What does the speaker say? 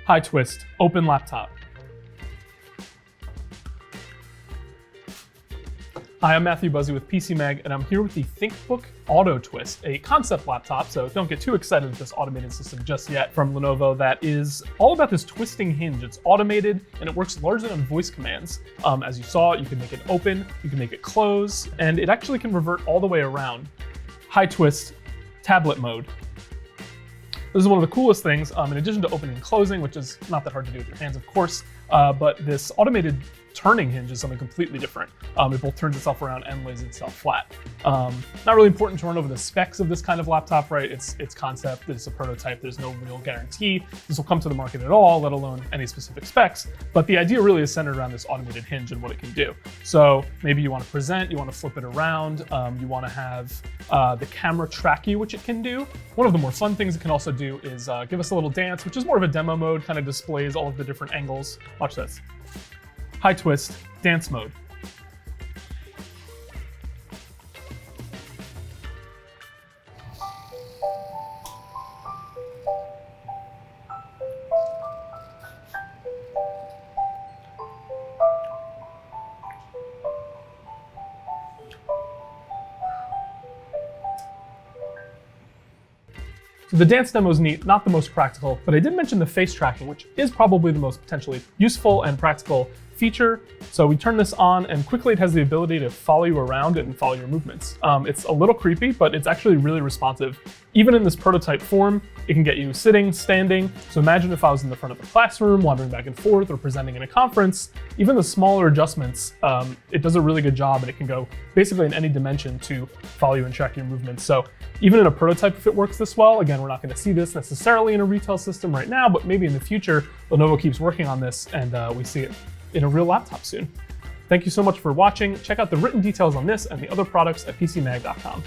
High twist, open laptop. Hi, I'm Matthew Buzzy with PC Mag, and I'm here with the ThinkBook Twist, a concept laptop, so don't get too excited with this automated system just yet, from Lenovo that is all about this twisting hinge. It's automated, and it works largely on voice commands. As you saw, you can make it open, you can make it close, and it actually can revert all the way around. High twist, tablet mode. This is one of the coolest things, in addition to opening and closing, which is not that hard to do with your hands, of course, but this automated turning hinge is something completely different. It both turns itself around and lays itself flat. Not really important to run over the specs of this kind of laptop, right? It's concept, it's a prototype, there's no real guarantee this will come to the market at all, let alone any specific specs. But the idea really is centered around this automated hinge and what it can do. So maybe you want to present, you want to flip it around, you want to have the camera track you, which it can do. One of the more fun things it can also do is give us a little dance, which is more of a demo mode, kind of displays all of the different angles. Watch this. High twist, dance mode. So the dance demo is neat, not the most practical, but I did mention the face tracking, which is probably the most potentially useful and practical feature. So we turn this on and quickly it has the ability to follow you around and follow your movements. It's a little creepy, but it's actually really responsive. Even in this prototype form, it can get you sitting, standing. So imagine if I was in the front of a classroom, wandering back and forth, or presenting in a conference. Even the smaller adjustments, it does a really good job, and it can go basically in any dimension to follow you and track your movements. So even in a prototype, if it works this well, again, we're not going to see this necessarily in a retail system right now, but maybe in the future, Lenovo keeps working on this and we see it in a real laptop soon. Thank you so much for watching. Check out the written details on this and the other products at PCMag.com.